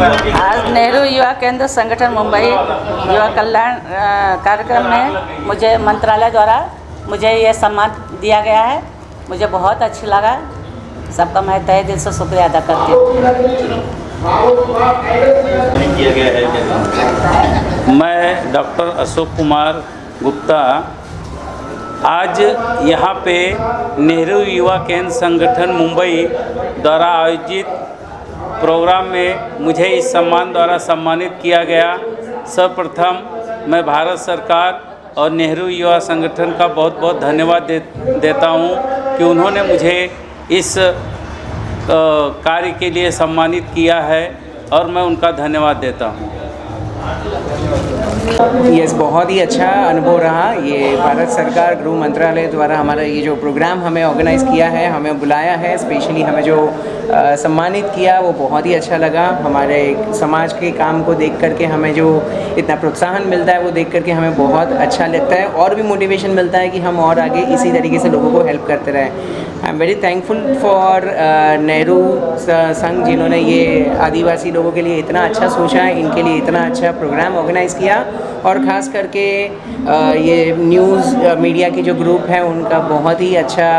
आज नेहरू युवा केंद्र संगठन मुंबई युवा कल्याण कार्यक्रम में मुझे मंत्रालय द्वारा मुझे ये सम्मान दिया गया है। मुझे बहुत अच्छा लगा। सबका मैं तहे दिल से शुक्रिया अदा करती हूँ। मैं डॉक्टर अशोक कुमार गुप्ता आज यहाँ पे नेहरू युवा केंद्र संगठन मुंबई द्वारा आयोजित प्रोग्राम में मुझे इस सम्मान द्वारा सम्मानित किया गया। सर्वप्रथम मैं भारत सरकार और नेहरू युवा संगठन का बहुत बहुत धन्यवाद देता हूँ कि उन्होंने मुझे इस कार्य के लिए सम्मानित किया है और मैं उनका धन्यवाद देता हूँ। यस, बहुत ही अच्छा अनुभव रहा। ये भारत सरकार गृह मंत्रालय द्वारा हमारा ये जो प्रोग्राम हमें ऑर्गेनाइज़ किया है, हमें बुलाया है, स्पेशली हमें जो सम्मानित किया वो बहुत ही अच्छा लगा। हमारे समाज के काम को देख करके हमें जो इतना प्रोत्साहन मिलता है वो देख करके हमें बहुत अच्छा लगता है और भी मोटिवेशन मिलता है कि हम और आगे इसी तरीके से लोगों को हेल्प करते रहें। I am very thankful for Nehru संघ जिन्होंने ये आदिवासी लोगों के लिए इतना अच्छा सोचा, इनके लिए इतना अच्छा प्रोग्राम ऑर्गेनाइज़ किया और ख़ास करके ये न्यूज़ मीडिया के जो ग्रुप हैं उनका बहुत ही अच्छा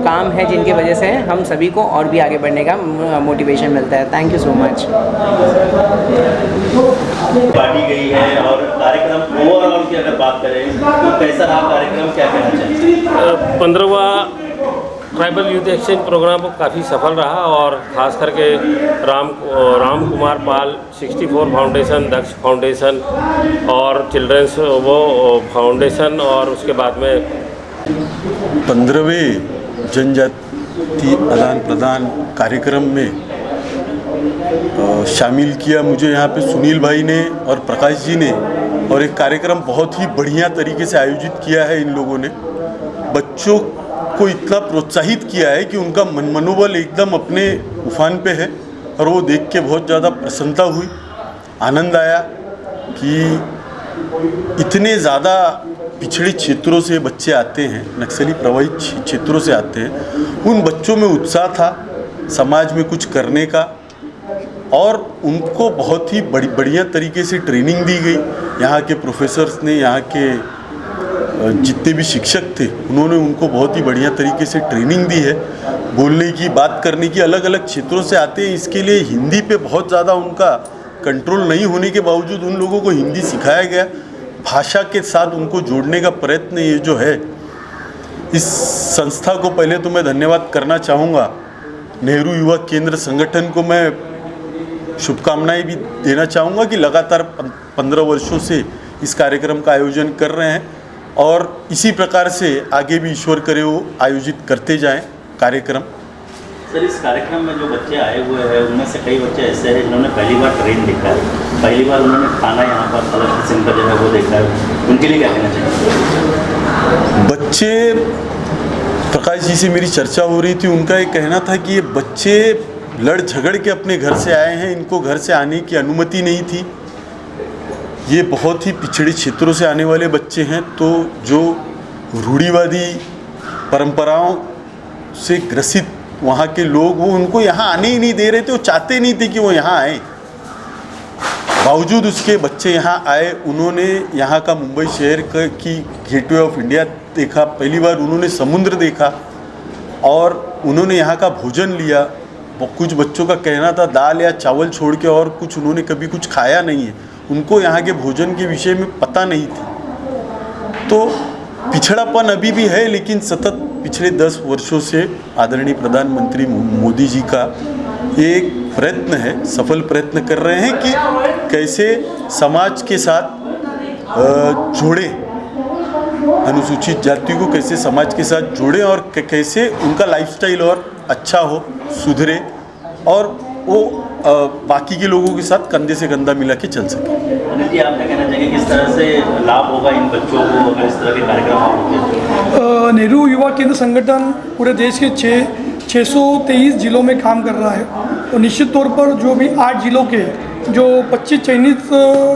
काम है, जिनकी वजह से हम सभी को और भी आगे बढ़ने का मोटिवेशन मिलता है। Thank you so much. बांटी गई है और कार्यक्रम ओवरऑल की अगर बात करें तो कैसा रहा कार्यक्रम, क्या कहना चाहिए? 15वां ट्राइबल यूथ एक्सचेंज प्रोग्राम काफ़ी सफल रहा और ख़ास करके राम कुमार पाल 64 फाउंडेशन, दक्ष फाउंडेशन और चिल्ड्रंस वो फाउंडेशन और उसके बाद में 15वें जनजाति आदान प्रदान कार्यक्रम में शामिल किया मुझे यहाँ पे सुनील भाई ने और प्रकाश जी ने, और एक कार्यक्रम बहुत ही बढ़िया तरीके से आयोजित किया है। इन लोगों ने बच्चों को इतना प्रोत्साहित किया है कि उनका मनोबल एकदम अपने उफान पे है और वो देख के बहुत ज़्यादा प्रसन्नता हुई, आनंद आया कि इतने ज़्यादा पिछड़े क्षेत्रों से बच्चे आते हैं, नक्सली प्रभावित क्षेत्रों से आते हैं। उन बच्चों में उत्साह था समाज में कुछ करने का और उनको बहुत ही बढ़िया तरीके से ट्रेनिंग दी गई। यहाँ के प्रोफेसर्स ने, यहाँ के जितने भी शिक्षक थे उन्होंने उनको बहुत ही बढ़िया तरीके से ट्रेनिंग दी है। बोलने की, बात करने की, अलग अलग क्षेत्रों से आते हैं, इसके लिए हिंदी पे बहुत ज़्यादा उनका कंट्रोल नहीं होने के बावजूद उन लोगों को हिंदी सिखाया गया। भाषा के साथ उनको जोड़ने का प्रयत्न ये जो है, इस संस्था को पहले तो मैं धन्यवाद करना चाहूँगा। नेहरू युवा केंद्र संगठन को मैं शुभकामनाएं भी देना चाहूँगा कि लगातार 15 वर्षों से इस कार्यक्रम का आयोजन कर रहे हैं और इसी प्रकार से आगे भी ईश्वर करे वो आयोजित करते जाएं कार्यक्रम। सर, इस कार्यक्रम में जो बच्चे आए हुए हैं उनमें से कई बच्चे ऐसे हैं जिन्होंने पहली बार ट्रेन देखा है, पहली बार उन्होंने खाना यहाँ पर अलग किस्म का जो है वो देखा है, उनके लिए क्या कहना चाहिए? बच्चे, प्रकाश जी से मेरी चर्चा हो रही थी, उनका ये कहना था कि ये बच्चे लड़ झगड़ के अपने घर से आए हैं, इनको घर से आने की अनुमति नहीं थी। ये बहुत ही पिछड़े क्षेत्रों से आने वाले बच्चे हैं, तो जो रूढ़िवादी परंपराओं से ग्रसित वहाँ के लोग वो उनको यहाँ आने ही नहीं दे रहे थे, वो चाहते नहीं थे कि वो यहाँ आए। बावजूद उसके बच्चे यहाँ आए, उन्होंने यहाँ का मुंबई शहर की गेटवे ऑफ इंडिया देखा, पहली बार उन्होंने समुद्र देखा और उन्होंने यहाँ का भोजन लिया। कुछ बच्चों का कहना था दाल या चावल छोड़ के और कुछ उन्होंने कभी कुछ खाया नहीं है, उनको यहाँ के भोजन के विषय में पता नहीं थी। तो पिछड़ापन अभी भी है, लेकिन सतत पिछले 10 वर्षों से आदरणीय प्रधानमंत्री मोदी जी का एक प्रयत्न है, सफल प्रयत्न कर रहे हैं कि कैसे समाज के साथ जोड़े, अनुसूचित जाति को कैसे समाज के साथ जोड़े और कैसे उनका लाइफस्टाइल और अच्छा हो, सुधरे और वो बाकी के लोगों के साथ कंधे से कंधा मिला के चल सके। अनिल जी, आप क्या कहना चाहेंगे, किस तरह से लाभ होगा इन बच्चों को अगर इस तरह के कार्यक्रम होंगे? नेहरू युवा केंद्र संगठन पूरे देश के 623 जिलों में काम कर रहा है। तो निश्चित तौर पर जो भी 8 जिलों के जो 25 चयनित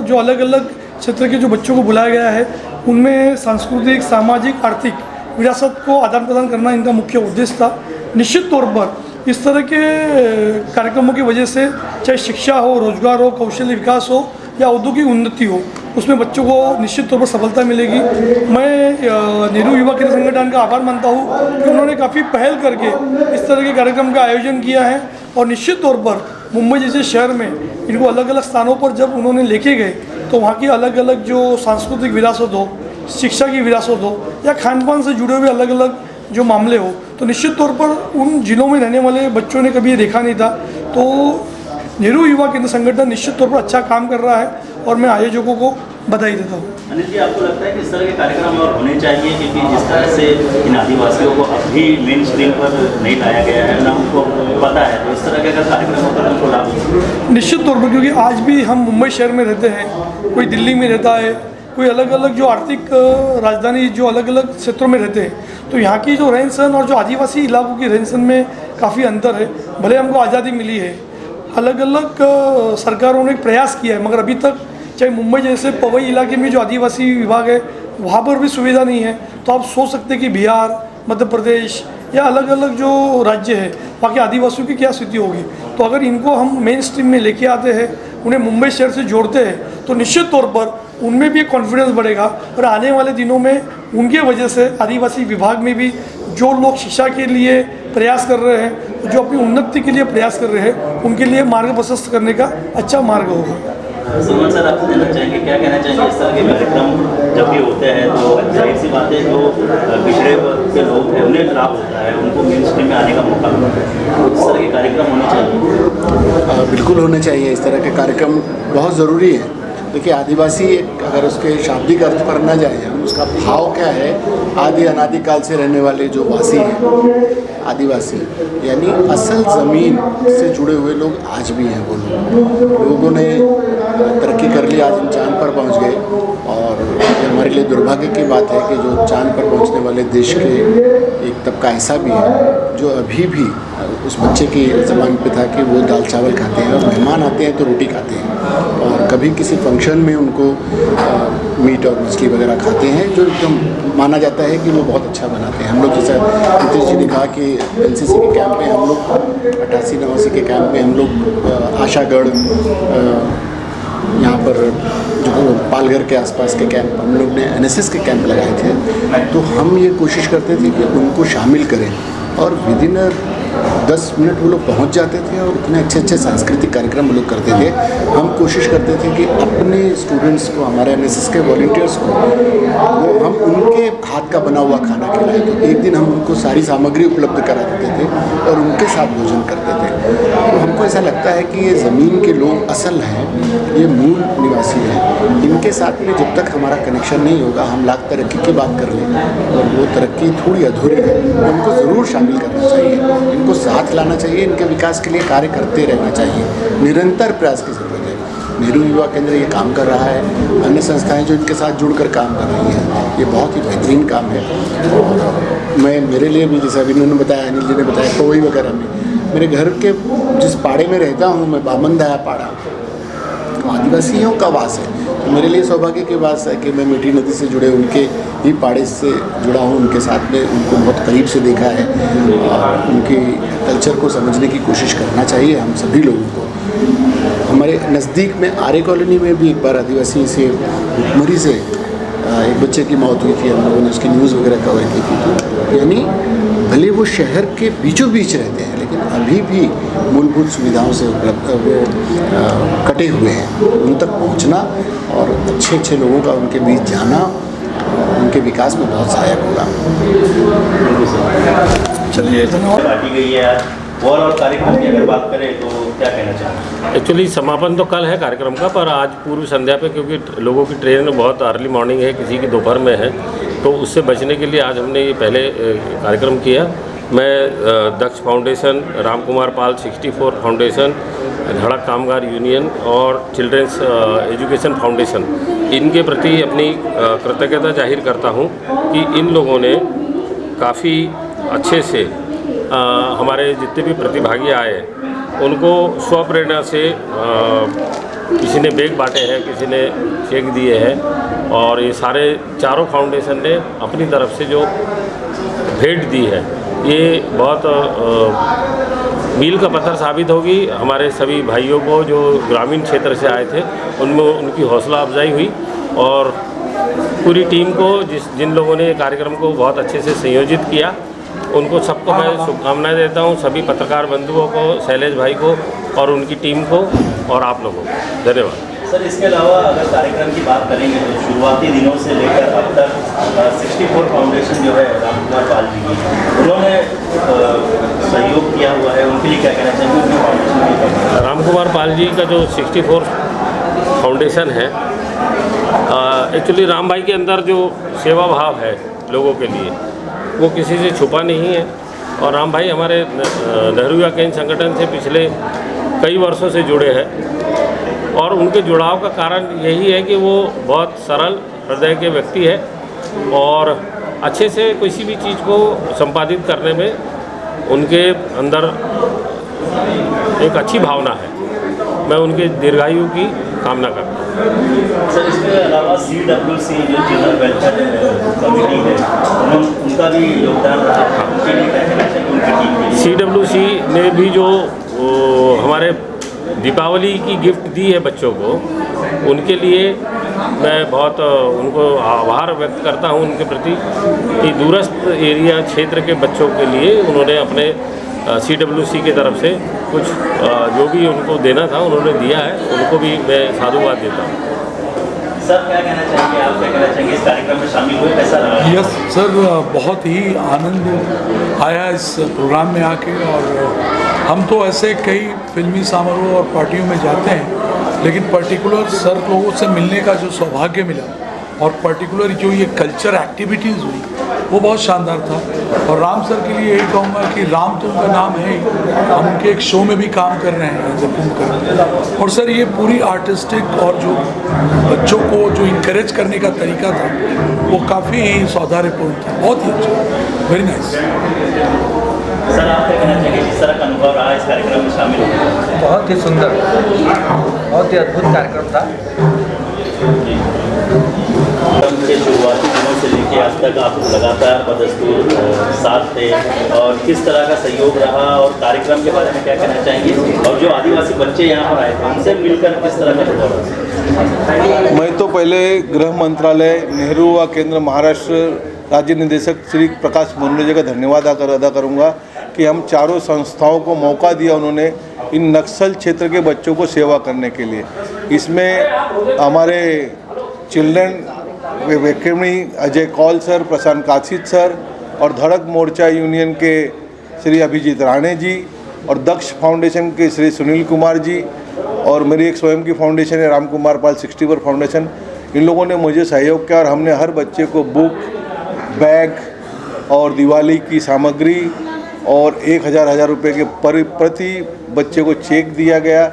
जो अलग अलग क्षेत्र के जो बच्चों को बुलाया गया है, उनमें सांस्कृतिक, सामाजिक, आर्थिक विरासत को आदान प्रदान करना इनका मुख्य उद्देश्य था। निश्चित तौर पर इस तरह के कार्यक्रमों की वजह से चाहे शिक्षा हो, रोजगार हो, कौशल विकास हो या औद्योगिक उन्नति हो, उसमें बच्चों को निश्चित तौर पर सफलता मिलेगी। मैं नेहरू युवा केंद्र संगठन का आभार मानता हूँ कि उन्होंने काफ़ी पहल करके इस तरह के कार्यक्रम का आयोजन किया है और निश्चित तौर पर मुंबई जैसे शहर में इनको अलग अलग स्थानों पर जब उन्होंने लेके गए तो वहाँ की अलग अलग जो सांस्कृतिक विरासत हो, शिक्षा की विरासत हो या खान पान से जुड़े हुए अलग अलग जो मामले हो, तो निश्चित तौर पर उन जिलों में रहने वाले बच्चों ने कभी ये देखा नहीं था। तो नेहरू युवा केंद्र संगठन निश्चित तौर पर अच्छा काम कर रहा है और मैं आयोजकों को बधाई देता हूँ। अनिल जी, आपको लगता है कि इस तरह के कार्यक्रम और होने चाहिए, क्योंकि जिस तरह से इन आदिवासियों को अभी मेन स्ट्रीम पर नहीं लाया गया है, ना उनको पता है, तो इस तरह के अगर कार्यक्रम होता है उनको लाभ निश्चित तौर पर, क्योंकि आज भी हम मुंबई शहर में रहते हैं, कोई दिल्ली में रहता है, कोई अलग अलग जो आर्थिक राजधानी जो अलग अलग क्षेत्रों में रहते हैं, तो यहाँ की जो रहन सहन और जो आदिवासी इलाकों की रहन सहन में काफ़ी अंतर है। भले हमको आज़ादी मिली है, अलग अलग सरकारों ने प्रयास किया है, मगर अभी तक चाहे मुंबई जैसे पवई इलाके में जो आदिवासी विभाग है वहाँ पर भी सुविधा नहीं है। तो आप सोच सकते हैं कि बिहार, मध्य प्रदेश या अलग अलग जो राज्य है वहाँ के आदिवासियों की क्या स्थिति होगी। तो अगर इनको हम मेन स्ट्रीम में लेके आते हैं, उन्हें मुंबई शहर से जोड़ते हैं, तो निश्चित तौर पर उनमें भी एक कॉन्फिडेंस बढ़ेगा और आने वाले दिनों में उनके वजह से आदिवासी विभाग में भी जो लोग शिक्षा के लिए प्रयास कर रहे हैं, जो अपनी उन्नति के लिए प्रयास कर रहे हैं, उनके लिए मार्ग प्रशस्त करने का अच्छा मार्ग होगा। सुमन सर, आप कहना चाहेंगे, क्या कहना चाहेंगे इस तरह के कार्यक्रम जब भी होते हैं तो जाहिर सी बात है जो पिछड़े वर्ग के लोग हैं उन्हें लाभ होता है, उनको मेन स्ट्रीम में आने का मौका मिलता है, तो इस तरह के कार्यक्रम होने चाहिए। बिल्कुल होने चाहिए, इस तरह के कार्यक्रम बहुत ज़रूरी है। देखिए, आदिवासी एक अगर उसके शाब्दिक अर्थ पर न जाए, हम उसका भाव क्या है, आदि अनादिकाल से रहने वाले जो वासी हैं आदिवासी, यानी असल ज़मीन से जुड़े हुए लोग आज भी हैं। वो लोगों ने तरक्की कर ली, आज हम चाँद पर पहुंच गए और ये हमारे लिए दुर्भाग्य की बात है कि जो चाँद पर पहुंचने वाले देश के एक तबका ऐसा भी है जो अभी भी उस बच्चे की ज़बान पे था कि वो दाल चावल खाते हैं और मेहमान आते हैं तो रोटी खाते हैं और कभी किसी फंक्शन में उनको मीट और मछली वगैरह खाते हैं, जो एकदम माना जाता है कि वो बहुत अच्छा बनाते हैं। हम लोग जैसा नितीश जी ने कहा कि एनसीसी के कैंप में हम लोग 88-89 के कैंप में हम लोग आशागढ़ यहाँ पर जो पालघर के आसपास के कैंप हम लोग ने एनएसएस के कैंप लगाए थे, तो हम ये कोशिश करते थे कि उनको शामिल करें और विदिन 10 मिनट वो लोग पहुँच जाते थे और इतने अच्छे अच्छे सांस्कृतिक कार्यक्रम वो लोग करते थे। हम कोशिश करते थे कि अपने स्टूडेंट्स को, हमारे एनएसएस के वॉलंटियर्स को, वो हम उनके हाथ का बना हुआ खाना खिलाएं। तो एक दिन हम उनको सारी सामग्री उपलब्ध करा देते थे और उनके साथ भोजन करते थे। तो हमको ऐसा लगता है कि ये ज़मीन के लोग असल हैं, ये मूल निवासी हैं, इनके साथ में जब तक हमारा कनेक्शन नहीं होगा, हम लाख तरक्की की बात कर लें और वो तरक्की थोड़ी अधूरी है, हमको ज़रूर शामिल करना चाहिए, इनको साथ लाना चाहिए, इनके विकास के लिए कार्य करते रहना चाहिए, निरंतर प्रयास की ज़रूरत है। नेहरू युवा केंद्र ये काम कर रहा है, अन्य संस्थाएं जो इनके साथ जुड़कर काम कर रही हैं, ये बहुत ही बेहतरीन काम है। और मेरे लिए भी, जैसा अभी इन्होंने बताया, अनिल जी ने बताया, पवई वगैरह में, मेरे घर के जिस पाड़े में रहता हूँ मैं, बामनदाया पाड़ा, आदिवासियों का वास है। तो मेरे लिए सौभाग्य की बात है कि मैं मीठी नदी से जुड़े उनके ही पाड़े से जुड़ा हूँ, उनके साथ में उनको बहुत करीब से देखा है और उनके कल्चर को समझने की कोशिश करना चाहिए हम सभी लोगों को। हमारे नज़दीक में आर्य कॉलोनी में भी एक बार आदिवासी से भुखमरी से एक बच्चे की मौत हुई थी, हम लोगों ने उसकी न्यूज़ वगैरह कवर की थी। तो यानी भले वो शहर के बीचों बीच रहते हैं, लेकिन अभी भी मूलभूत सुविधाओं से उपलब्ध वो कटे हुए हैं। उन तक पहुंचना और अच्छे अच्छे लोगों का उनके बीच जाना उनके विकास में बहुत सहायक होगा। चलिए, बांटी गई है आज और कार्यक्रम की अगर बात करें तो क्या कहना चाहेंगे? एक्चुअली समापन तो कल है कार्यक्रम का, पर आज पूर्व संध्या पे, क्योंकि लोगों की ट्रेन बहुत अर्ली मॉर्निंग है, किसी की दोपहर में है, तो उससे बचने के लिए आज हमने ये पहले कार्यक्रम किया। मैं दक्ष फाउंडेशन, राम कुमार पाल 64 फाउंडेशन, धड़क कामगार यूनियन और चिल्ड्रंस एजुकेशन फाउंडेशन, इनके प्रति अपनी कृतज्ञता जाहिर करता हूँ कि इन लोगों ने काफ़ी अच्छे से हमारे जितने भी प्रतिभागी आए उनको स्वप्रेरणा से किसी ने बैग बांटे हैं, किसी ने चेक दिए हैं, और ये सारे चारों फाउंडेशन ने अपनी तरफ से जो भेंट दी है, ये बहुत मील का पत्थर साबित होगी हमारे सभी भाइयों को जो ग्रामीण क्षेत्र से आए थे, उनमें उनकी हौसला अफजाई हुई और पूरी टीम को जिन लोगों ने कार्यक्रम को बहुत अच्छे से संयोजित किया, उनको सबको मैं शुभकामनाएं देता हूं, सभी पत्रकार बंधुओं को, शैलेश भाई को और उनकी टीम को और आप लोगों को धन्यवाद। सर, इसके अलावा अगर कार्यक्रम की बात करेंगे तो शुरुआती दिनों से लेकर अब तक 64 फाउंडेशन जो है राम कुमार पाल जी की, उन्होंने सहयोग किया हुआ है, उनके लिए क्या कहना चाहिए? उनके फाउंडेशन राम कुमार पाल जी का जो 64 फाउंडेशन है, एक्चुअली राम भाई के अंदर जो सेवा भाव है लोगों के लिए, वो किसी से छुपा नहीं है। और राम भाई हमारे नेहरू युवा केंद्र संगठन से पिछले कई वर्षों से जुड़े हैं और उनके जुड़ाव का कारण यही है कि वो बहुत सरल हृदय के व्यक्ति है और अच्छे से किसी भी चीज़ को संपादित करने में उनके अंदर एक अच्छी भावना है। मैं उनके दीर्घायु की कामना करता हूँ। सर, इसके अलावा CWC जो चिल्ड्रन वेलफेयर कमेटी है, उनका भी योगदान रहा है, उनके लिए क्या कहना चाहिए? उनकी टीम के लिए CWC ने भी जो हमारे दीपावली की गिफ्ट दी है बच्चों को, उनके लिए मैं बहुत उनको आभार व्यक्त करता हूं उनके प्रति कि दूरस्थ एरिया क्षेत्र के बच्चों के लिए उन्होंने अपने CWC की तरफ से कुछ जो भी उनको देना था उन्होंने दिया है, उनको भी मैं साधुवाद देता हूं। सर, क्या कहना चाहेंगे आप? क्या कहना चाहेंगे? इस कार्यक्रम में शामिल हुए, कैसा रहा? यस सर, बहुत ही आनंद आया इस प्रोग्राम में आके। और हम तो ऐसे कई फिल्मी समारोह और पार्टियों में जाते हैं, लेकिन पर्टिकुलर सर लोगों से मिलने का जो सौभाग्य मिला और पर्टिकुलर जो ये कल्चर एक्टिविटीज़ हुई वो बहुत शानदार था। और राम सर के लिए यही कहूँगा कि राम तो उनका नाम है ही, हम उनके एक शो में भी काम कर रहे हैं एज ए कुंभकर्ण। और सर ये पूरी आर्टिस्टिक और जो बच्चों को जो इनकरेज करने का तरीका था वो काफ़ी ही सौहार्दपूर्ण था, बहुत ही अच्छा, वेरी नाइस। सर, आप क्या कहना चाहेंगे? जिस तरह का अनुभव रहा इस कार्यक्रम में शामिल होकर? बहुत ही सुंदर, बहुत ही अद्भुत कार्यक्रम था। के शुरुआती दिनों से लेकर आज तक आप लगातार बदस्तूर साथ थे और किस तरह का सहयोग रहा और कार्यक्रम के बारे में क्या कहना चाहेंगे? और जो आदिवासी बच्चे यहाँ पर आए थे उनसे मिलकर किस तरह का अनुभव रहा? मैं तो पहले गृह मंत्रालय, नेहरू युवा केंद्र महाराष्ट्र राज्य निदेशक श्री प्रकाश मोरने जी का धन्यवाद अदा करूँगा कि हम चारों संस्थाओं को मौका दिया उन्होंने इन नक्सल क्षेत्र के बच्चों को सेवा करने के लिए। इसमें हमारे चिल्ड्रन वेकेमनी अजय कौल सर, प्रशांत काशिद सर और धड़क मोर्चा यूनियन के श्री अभिजीत राणे जी और दक्ष फाउंडेशन के श्री सुनील कुमार जी और मेरी एक स्वयं की फाउंडेशन है राम कुमार पाल 64 फाउंडेशन, इन लोगों ने मुझे सहयोग किया और हमने हर बच्चे को बुक, बैग और दिवाली की सामग्री और 1000 रुपये के प्रति बच्चे को चेक दिया गया।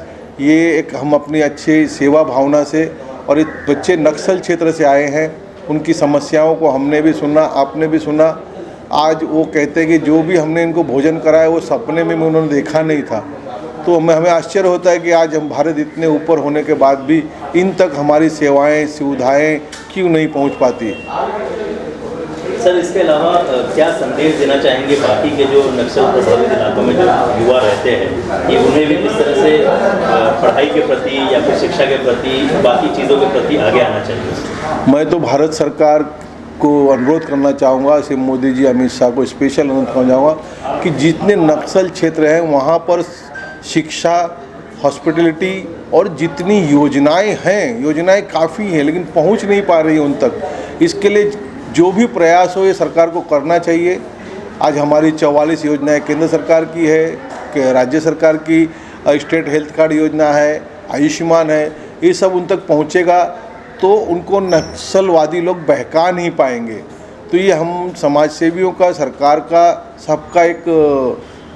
ये एक हम अपनी अच्छी सेवा भावना से, और ये बच्चे नक्सल क्षेत्र से आए हैं, उनकी समस्याओं को हमने भी सुना, आपने भी सुना। आज वो कहते हैं कि जो भी हमने इनको भोजन कराया वो सपने में उन्होंने देखा नहीं था। तो हमें आश्चर्य होता है कि आज हम भारत इतने ऊपर होने के बाद भी इन तक हमारी सेवाएं सुविधाएं क्यों नहीं पहुंच पाती। सर, इसके अलावा क्या संदेश देना चाहेंगे बाकी के जो नक्सल प्रभावित इलाकों में जो युवा रहते हैं कि उन्हें भी किस तरह से पढ़ाई के प्रति या फिर शिक्षा के प्रति, बाकी चीज़ों के प्रति आगे आना चाहिए? मैं तो भारत सरकार को अनुरोध करना चाहूँगा, श्री मोदी जी, अमित शाह को स्पेशल अनुरोध करना चाहूँगा कि जितने नक्सल क्षेत्र हैं वहाँ पर शिक्षा, हॉस्पिटलिटी और जितनी योजनाएं हैं, योजनाएं काफ़ी हैं लेकिन पहुँच नहीं पा रही उन तक। इसके लिए जो भी प्रयास हो ये सरकार को करना चाहिए। आज हमारी 44 योजनाएं केंद्र सरकार की है, कि राज्य सरकार की स्टेट हेल्थ कार्ड योजना है, आयुष्मान है, ये सब उन तक पहुंचेगा तो उनको नक्सलवादी लोग बहका नहीं पाएंगे। तो ये हम समाज सेवियों का, सरकार का, सबका एक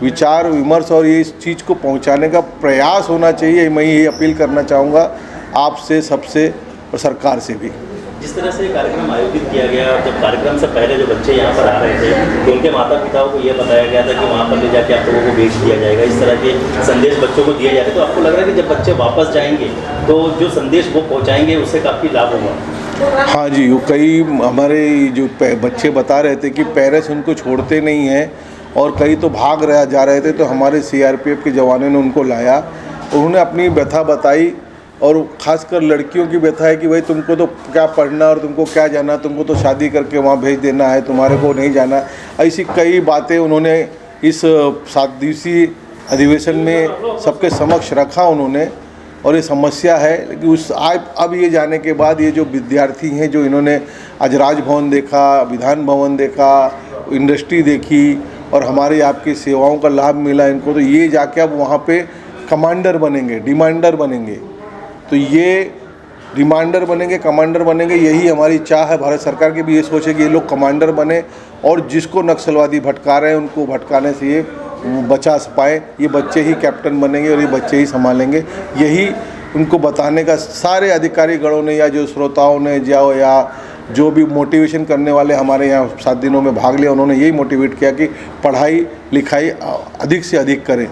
विचार विमर्श और ये इस चीज़ को पहुंचाने का प्रयास होना चाहिए। मैं ये अपील करना चाहूँगा आपसे, सबसे और सरकार से भी। जिस तरह से कार्यक्रम आयोजित किया गया, जब कार्यक्रम से पहले जो बच्चे यहाँ पर आ रहे थे तो उनके माता पिताओं को ये बताया गया था कि वहाँ पर ले जाके आप लोगों को बेच दिया जाएगा, इस तरह के संदेश बच्चों को दिए जा रहे। तो आपको लग रहा है कि जब बच्चे वापस जाएंगे तो जो संदेश वो पहुँचाएंगे उससे काफ़ी लाभ होगा? हाँ जी, वो कई हमारे जो बच्चे बता रहे थे कि पेरेंट्स उनको छोड़ते नहीं हैं और कई तो भाग जा रहे थे, तो हमारे CRPF के जवानों ने उनको लाया। उन्होंने अपनी व्यथा बताई और ख़ासकर लड़कियों की व्यथा है कि भाई तुमको तो क्या पढ़ना और तुमको क्या जाना, तुमको तो शादी करके वहाँ भेज देना है, तुम्हारे को नहीं जाना। ऐसी कई बातें उन्होंने इस 7 दिवसीय अधिवेशन में सबके समक्ष रखा उन्होंने। और ये समस्या है कि अब ये जाने के बाद ये जो विद्यार्थी हैं, जो इन्होंने आज राजभवन देखा, विधान भवन देखा, इंडस्ट्री देखी और हमारी आपकी सेवाओं का लाभ मिला इनको, तो ये जाके अब वहाँ पे कमांडर बनेंगे, डिमांडर बनेंगे। तो ये डिमांडर बनेंगे, कमांडर बनेंगे, यही हमारी चाह है। भारत सरकार की भी ये सोच है कि ये लोग कमांडर बने और जिसको नक्सलवादी भटका रहे हैं उनको भटकाने से ये बचा पाए। ये बच्चे ही कैप्टन बनेंगे और ये बच्चे ही संभालेंगे। यही उनको बताने का सारे अधिकारी गणों ने या जो श्रोताओं ने या जो भी मोटिवेशन करने वाले हमारे यहाँ 7 दिनों में भाग लिया, उन्होंने यही मोटिवेट किया कि पढ़ाई लिखाई अधिक से अधिक करें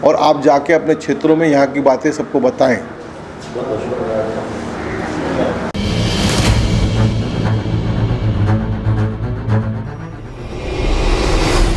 और आप जाके अपने क्षेत्रों में यहाँ की बातें सबको बताएं।